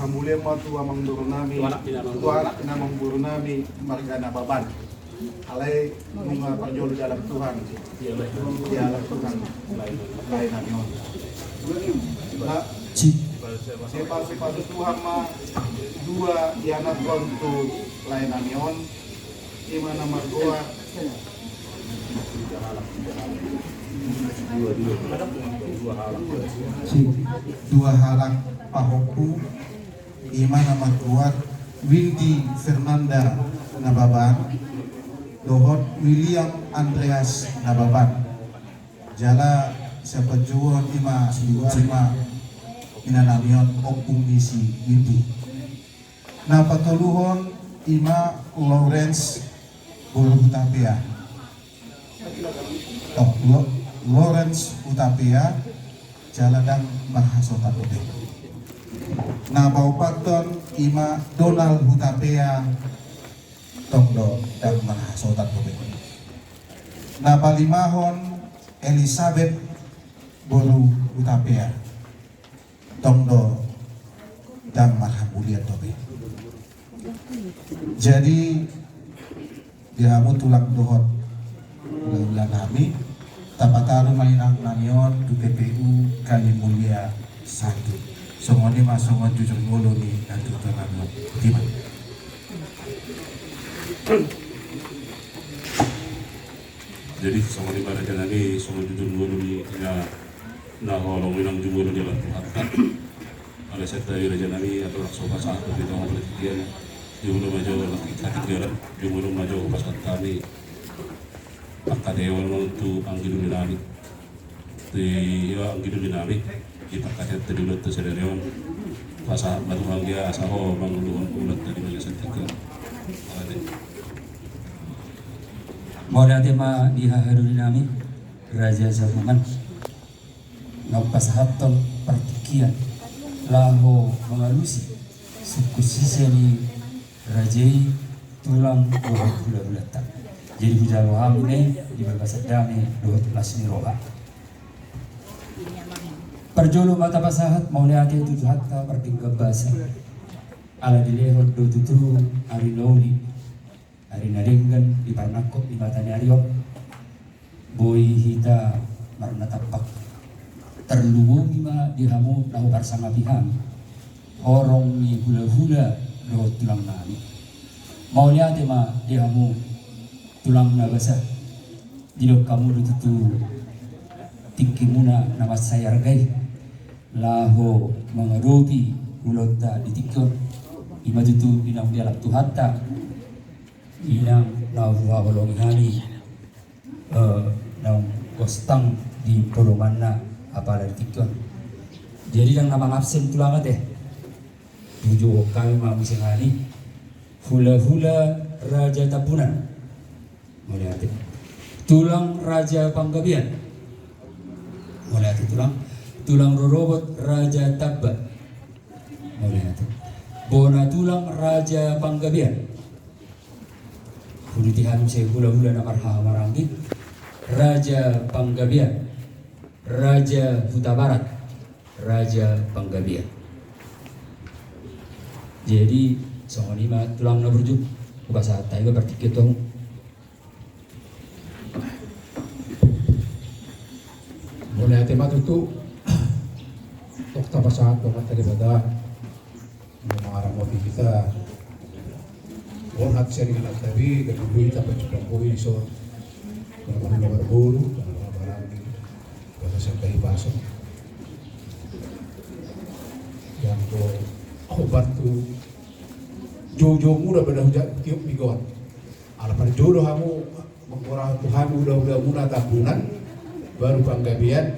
mulai tu amang buru nami tuanak namang buru nami margana baban alai bunga perjolo dalam Tuhan di alam Tuhan lain nami nah sifat Tuhan mah dua yana kontu lain nami imana margoa dua halak pahoku ima nama keluar Windy Fernanda Nababan dohot William Andreas Nababan jala sepejuan ima inanamion opung misi Windy na patuluhon ima Lawrence Bolutapia Lawrence Utapia Jaladang Mahasota Putih. Na Baupaton ima Donald Utapia Tongdo dan Mahasota Putih. Na Balimahon Elizabeth Bolu Utapia Tongdo dan Mahamulia Tobe. Jadi dihamu tulang dohot bulan kami tapataru mainang namion du PPU Kali Mulia 1 songoni masongon jujur ngolo ni adu namion timan jadi songoni pada janani songon jujur ngolo ni na holong minang jumuro di lalu hatta ala seta ira janani atau raksoka satu di tengah pelitian jumuro majo sakit jalan jumuro majo pas kami maka dewan untuk anggidu dinamik di anggidu dinamik kita kaget dulu tuh sedarion pasal batu anggia asaho manguluan ulat dari Malaysia tiga mau tema di haharu dinamik Raja Zafuman ngapas haton pertikian laho mengalusi suku siseni rajai tulang dohot hula-hulatan jadi hujal waham ini di berbahasa damai dohot lasmi roha perjolo mata pasahat mau lihat itu hatta pertingga bahasa ala dilehot do tutu ari loli ari naringgan di parnakop di matanya ariok boy hita marna tapak terluwung ima dihamu lahu karsanga piham horong ni hula-hula dohot tulang nami mau lihat ma dihamu tulang nabasa dilo kamu tutu tinggi muna nama saya hargai laho mengerupi ulota ditikon ima tutu inang dialak tuhatta inang lahu waholong hari nang kostang di polomana apa dari tikon jadi yang nama absen tulang teh tujuh kami mau sehari hula-hula Raja Tabunan melihat tulang Raja Panggabian melihat tulang rorobot Raja Tabba melihat bona tulang Raja Panggabian Pulitihan saya hula-hula na marha maranggi Raja Panggabian Raja Huta Barat Raja Panggabian jadi songonima tulang na berjuk bahasa tayo bertiket tong mulai tema itu waktu pasahat waktu daripada mengarah mobil kita orang sering anak tadi dan bui tapi juga bui so kalau nomor bulu kalau barang kalau sampai pasok yang obat tu jojo muda pada hujat tiup migon ala pada jodoh kamu mengurang Tuhan udah muda tabunan baru Panggabian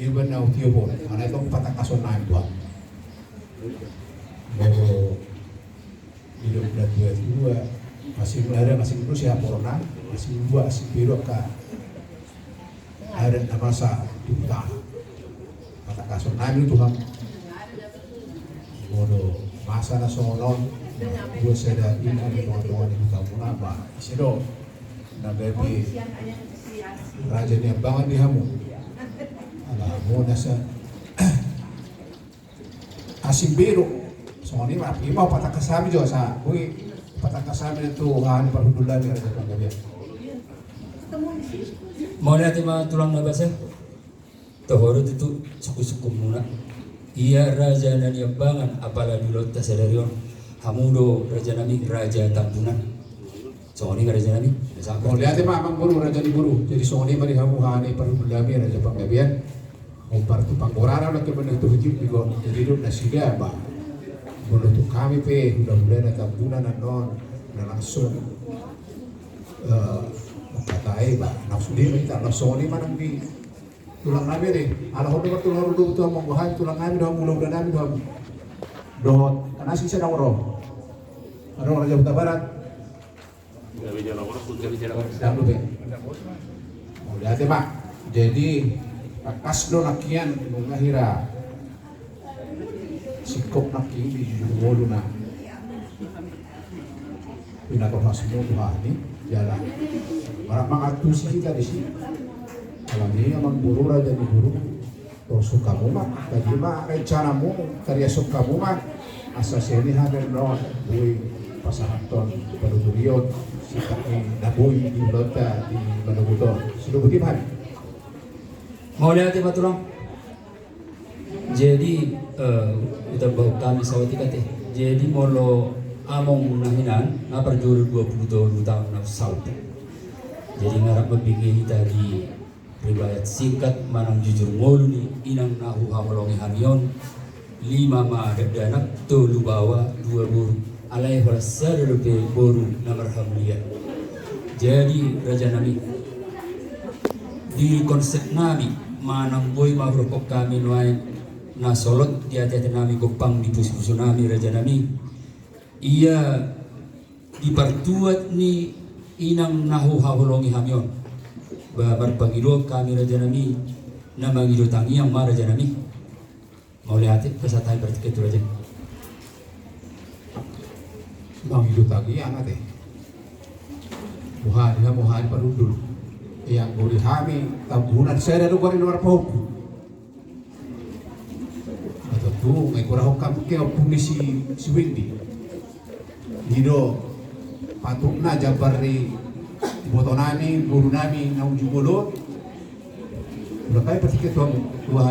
iban na utiobon mana itu patakason na ito baru hidup dan dua masih ada masih dulu siapa orang masih dua masih biru ka ada masa duta patakason na itu kan bodo masa na sonon buat saya ini teman-teman di kampung apa isido na baby raja ni banget di hamu ala mo nasa asing biru Soalnya rapi mau patah kasami juga sa, kui patah kasami itu hani perhudulan yang ada panggabian. Mau lihat ima tulang nabasa? Tohoro itu suku-suku muna. Iya raja dan Yambangan apalagi lot tasadarion. Hamudo raja nami raja Tambunan. Soalnya raja nami. Mau lihat ima amang buru raja di buru. Jadi soalnya mari hamu hani perhudulan raja panggabian. Umpar tu pangorara nak kebenar tu hujung juga. Jadi itu nasiga bah. Menurut kami pe mudah-mudahan Tambunan non langsung katai bah. Nafsu dia minta nafsu ni mana di tulang nabi deh, ala hodo tulang hodo tu among bahan tulang nabi dah mulau dah nabi dah dohot karena sisa dah roh, ada orang Jawa Barat, dah lupa, mau lihat mak, jadi kas do nakian mengakhira sikop naki di jumolo na, pinakor semua Tuhan ini jalan, orang mengatur kita di sini. Kalau ini amang buru raja di buru, kalau suka mu mah, tadi mah rencanamu karya suka mu mah, asal sini hadir non, bui pasahaton perudurion, sikapnya nabui di lota di Manobuto, sudah bagaimana? Mau lihat ima tulang? Jadi kita bawa kami sawati kate. Jadi molo among nahinan, ngapar juru 22 tahun na sawati. Jadi ngarap mabigay tadi riwayat singkat manang jujur ngolni inang nahu hawalongi hamion 5 maadadanak tolu bawa 2 buru alai falasar rupe boru namar hamliya. Jadi raja nami di konsep nami manang boy mabrokok kami nuai nasolot di hati nami gopang di pusu nami raja nami ia dipertuat ni inang nahu hawalongi hamion babar pangilo kami raja nami nama ngilo tangi yang ma raja nami mau lihat pesatai berarti itu raja Mang hidup lagi anak deh, muhari parudul, yang boleh kami Tambunan saya ada luar luar pauku, atau tu ngekor kamu ke opung si Windy, hidup patungna jabari botonani, buru nami, naung jumolo, udah kayak pasti Tuhan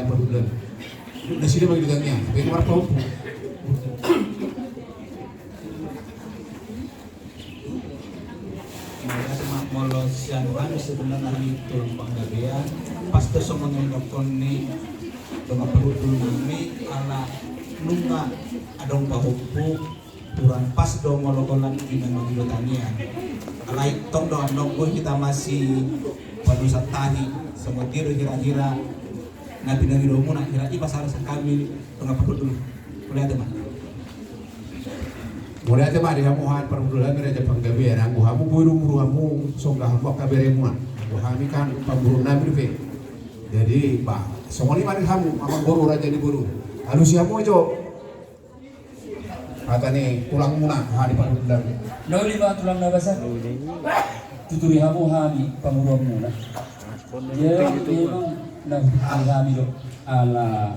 perbulan. Nasi dia bagi dagangnya, tapi keluar paupu. Molo siang kami sebenarnya itu panggabean, pas tersama ngomong ni, dengan perbulan nami, ala nunga adong paupu. Turan pas dong ngolokolan di memang tanian. Alai tong dong nonggoy kita masih padusat tahi semua tiru kira-kira nabi domo nak kira iba salah kami tengah perlu dulu. Boleh ada mah. Boleh ada mah dia muhan perbulan mereka panggabean. Aku hamu buru kamu songgah hamu kaberemu. Aku kami kan pemburu nabi deh. Jadi bah semua ni mana kamu amang buru raja di buru. Lalu siapa jo? Kata nih tulang muna hari perbulan. no 5 tulang nabasa tuturi hamu hami pangurong muna jadi memang nah kami do ala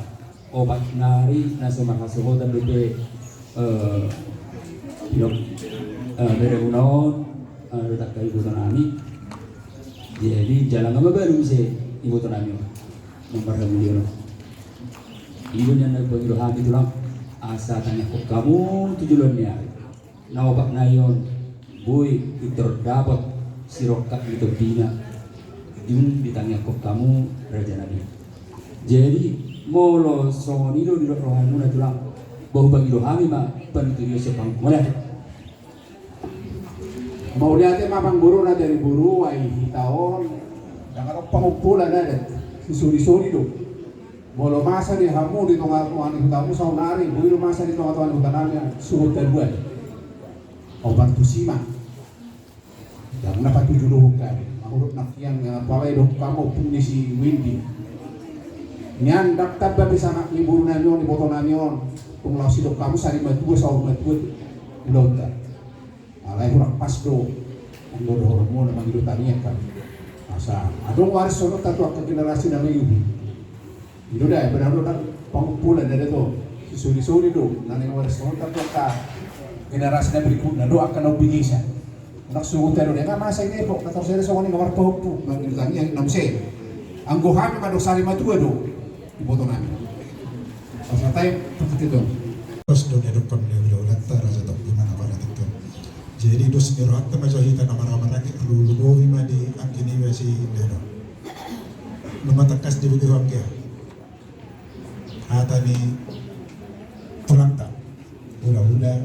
obat nari na sumahasuhodan lupe pilok bere unaon letak kayu ibu nami jadi jalan apa baru bisa ibu nami nomor dia ibu yang nagpagiro hami tulang asa tanya kok kamu tujuannya nawabak nayon boy dapat sirokat itu bina jun ditanya kok kamu raja nabi jadi molo sonilo di rohanu na tulang bau bagi rohami ma pentuyo sepang mulai Mau lihat mapang buru na dari buru ay hitaon dengan pangumpulan ada suri-suri do. Bolo masa di hamu di tengah-tengah hutamu sa nari, bulu masa di tengah-tengah hutananya suhut terbuat. Obat tusima. Yang dapat 7 kan. Menurut nakian palai do kamu pun si Windy. Nyan daktab ba bisa nak libur nanyon di boto nanyon. Kung law si do kamu sari matuwa sa matuwa. Ulota. Alay hurak pas do. Ang do mo na mangilutanian kan. Asa adong waris sonot tato ang generasi na ngayon. Itu dah benar-benar pengumpulan dari itu Isuri-suri do, nanay waras ko tapos ka generasi na berikutnya do akan obligation. Nak suruh tayo dia masa ini po 14 years ako ni kamar po mangilani ang namse. Ang gohami madok sali matua do iboto namin. Sa tayo tutito. Terus dunia depan dia bilang lantar aja tak gimana pada itu. Jadi dos mirat sama jahita nama nama lagi lulu ima di angkini wesi leno. Nama takas di begitu angkia. Hata ni tulang tak. Ulang-ulang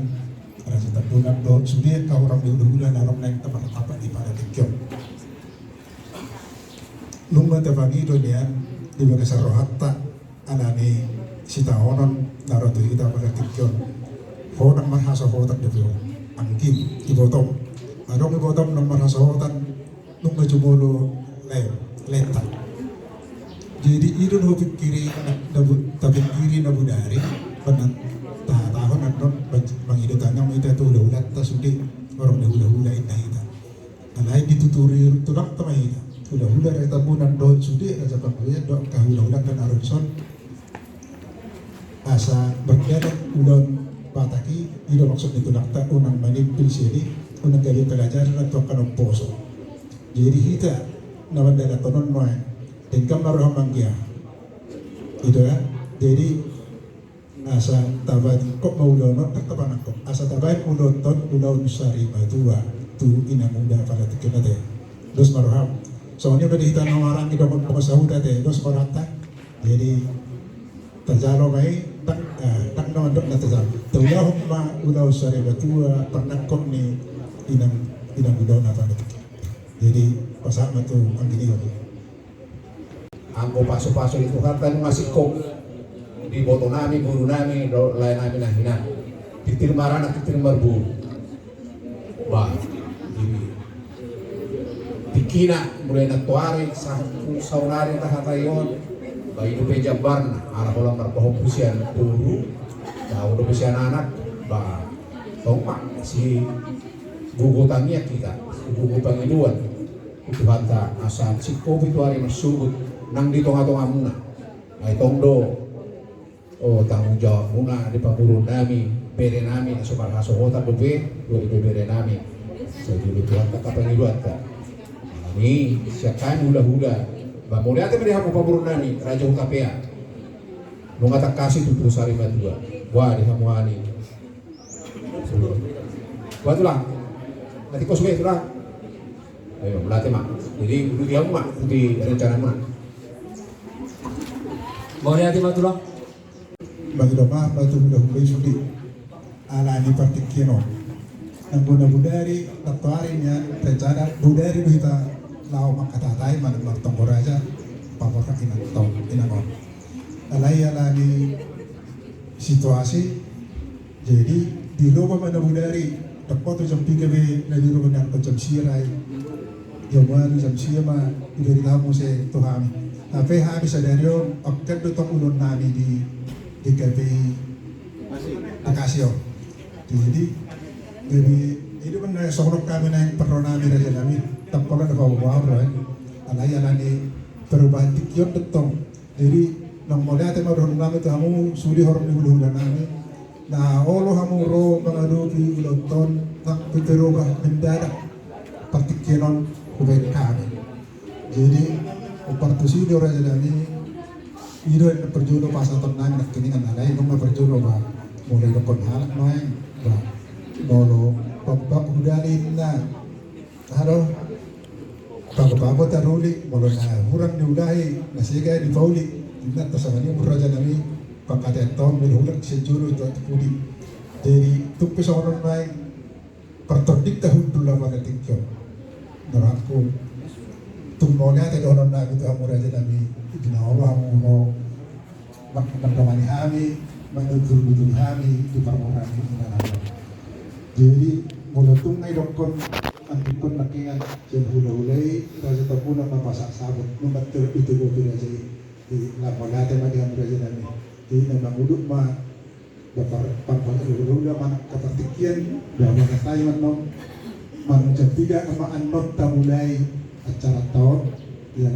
rasa tak tulang do. Sudah kau orang di ulang dalam naik tempat di pada tikion. Lumba tebangi dunia di bagai sarohatta alani sita honon naro tu kita pada tikion honan marhasa hotan depo angkin ibotom adong ibotom non marhasa hotan nung majumulo lenta jadi idun ho pikiri tapi kiri na budari panan tahon non mangidutan yang ita tu ulat ta sudi orang hula ina ita alai dituturi tulak ta mai ita hula eta bunan do sudi aja pakuya do kahula dan arunson asa berkaitan ulon bataki itu maksud itu nakta unang manipul sini unang gaya pelajaran atau kanong poso jadi kita nawan dala tonon moy tingkam naruh manggia itu ya jadi asa tabat kok mau ulon tak taban kok asa tabat ulon ton ulon sari badua tu ina muda pada tikena teh dos maruham soalnya pada kita orang itu mau pengasahu teh dos korata jadi terjalo mai tak naman dok na terjalo tawah ma ulaw sari batua pernah kok ni inang udaw na pada jadi pasama tu ang gini Angko paso-paso itu kata ngasih kok di boto nami guru nami lain nami nah hina titir marana titir marbu bah ini tikina mulai natuari saunari tahatayon bayi itu pejabar nah arah kolam marpahopusian turu tahu pusian anak bah tomak si gugutannya kita gugu pangiluan itu banta asal si covid itu hari masuk nang di tonga-tonga muna ay tongdo oh tanggung jawab muna di pangurun nami bere nami supaya hasohota bebe dua itu bere nami saya dulu tuan tak pangiluan tak ini siakan hula-hula ba mo lihat melihat mo pangurun nami raja UKPA nung atak kasih tutur sari madua wah di hamuani buat tulang nanti kau suka tulang ayo melatih mak jadi dia mak di rencana mak Mau lihat mah tulang? bagi doma batu mudah mulai sudi ala di partikino ang budari tatuarinya rencana budari kita lau makatatai mana martong raja pamorak inanon alai ala di situasi jadi di lupa mana budari dapat jam 3 be na di rumah dan jam sirai jaman jam siama iberi tamu se Tuhan tapi habis dari yo akan datang ulun nami di KPI Akasio jadi itu kan sorok kami naik perlu nami raja nami tempolan ada bawa right alai alani perubahan tikion detong jadi nang modal tema orang nami tu kamu sudi orang di ulu nami nah olo kamu ro mengadu di uloton tak perubahan mendadak partikion kuben kami jadi opertusi di orang jadi itu yang perjuno pasal tenang nak kini kan ada yang mau perjuno bah mulai dokon halak main bah bolo babak udalin na halo bago taruli bolo na hurang diudahi nasiga di pauli tidak tersamanya muraja nami pangkatan tahun berhulang sejuru itu pudi jadi tumpes orang main pertodik tahun dulu pada tiktok neraku tumbolnya tidak orang nak itu muraja nami Ibna Allah mau menemani kami, menutur kami di permohonan kita. Jadi mulatung ngay dokon antikon nakingan jemhula-hulay raja tapuna mapasak sabot numbat itu ko raja di lapagate madihan raja nami. Di namangudut ma dapat pangpangulula man kapartikian bahwa tayo man tiga ama anot tamulay acara tahun ya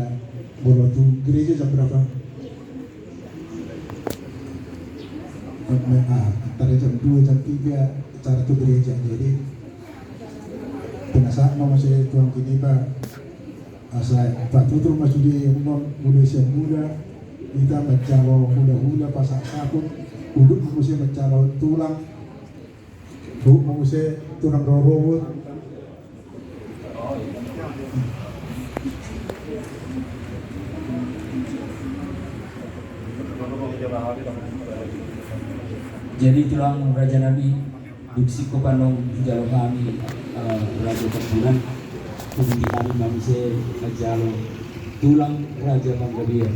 Bolo tu gereja jam berapa? antara jam 2 jam 3 acara itu gereja. Jadi penasaran mau saya tuang kini Pak, saya Pak Tutur masih dia yang non Indonesia muda, kita mencalo hula-hula pasak sakut, uduk mesti mencalo tulang, bu mesti tulang robot. Jadi tulang Raja Nabi duksi ko panong jalo kami Raja Terbulan kemudian manusia majalo tulang Raja Panggabian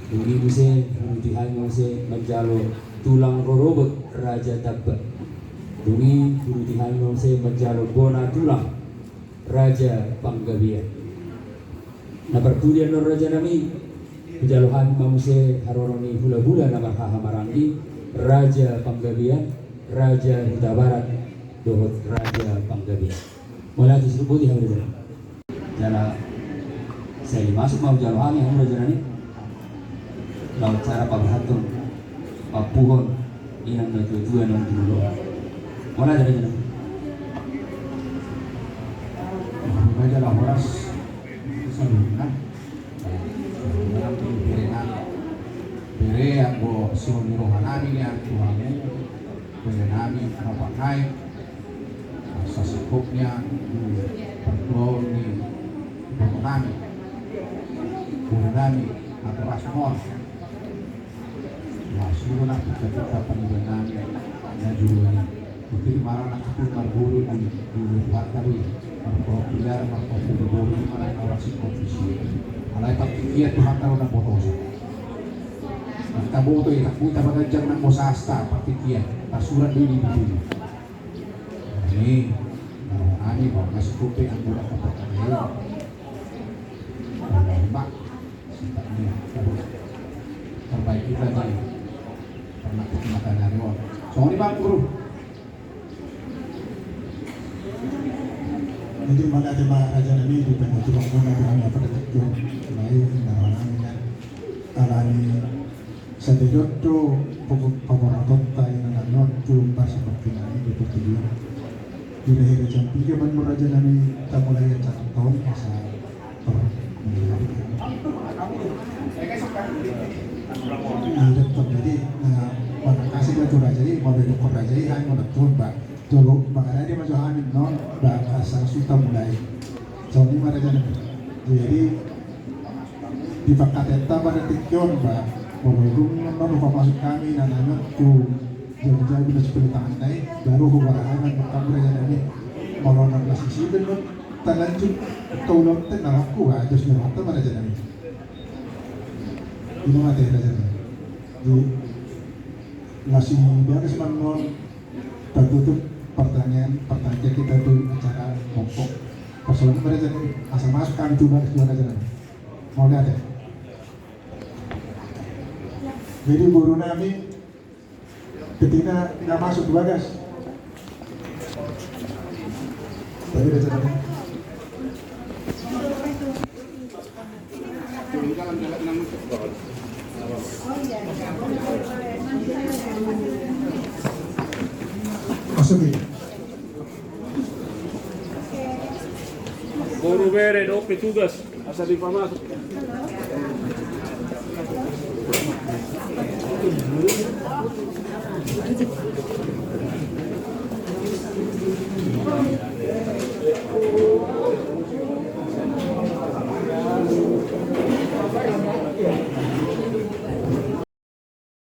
Dungi muse kemudian manusia majalo tulang rorobot Raja Tabba Dungi kemudian manusia majalo bona tulang Raja Panggabian. Nah pertulian Raja Nabi jalo kami manusia haroroni hula-hula nama hahamarangi Raja Panggabian, Raja Huta Barat, Dohot Raja Panggabian. Mulai disebut di hari ini. Jana saya masuk mau jalo kami yang Raja ini. Laut cara paghatong, papuhon, inang natutuan ng dulu. Mulai dari jana. Raja Lahoras sebelumnya Pere ako sumiro namin yan tuhango pere namin napakai sa sikop niya pagkaw ni pagkaw namin puro namin at rasmon siguro na kita panilan namin na juwan hindi marang nakapul marguro ng juwan patari magpapilar magpapuluburo ng mga nawasik ofisyo alay pagkikiyat tuhan tao na botosa Kabuto itu, kita mengajar nang mosasta partikian, pasuran dulu dulu. Ini, kalau ani mau masuk kopi anggota kapal Mbak, sifatnya terbaik kita nih, pernah makan hari on. Soalnya Bang Guru. Jadi mana tema Raja Nabi di penghujung mana dengan apa detik lain nawangan alani sedikit tu pemeraton tayo na nanon tu para seperti ini di pertujuan di lahir jam 3 man Raja Nabi kita mulai yang 1 tahun masa jadi mana kasih ke Raja ini mau beli Raja ini hanya menetun Pak jolo makanya dia masuk amin non bahasa suta mulai soalnya Raja Nabi jadi di Pakatenta pada tikyon Pak Pemulung memang masuk kami dan anak tu jauh-jauh bila sepuluh tahun naik baru hubungan berkamu Raja Nabi kalau 16 isi dan tak lanjut tolong tenang aku aja sudah mata Raja Nabi ini mati Raja Nabi jadi masih biar semangat tertutup pertanyaan kita tu acara pokok persoalan Raja Nabi asal masuk kami tu Raja Nabi mau lihat ya. Jadi guru Nabi ketika nggak masuk bagas, tapi udah cerita. Masukin. Guru bere do petugas asa di pamasok. Thank you.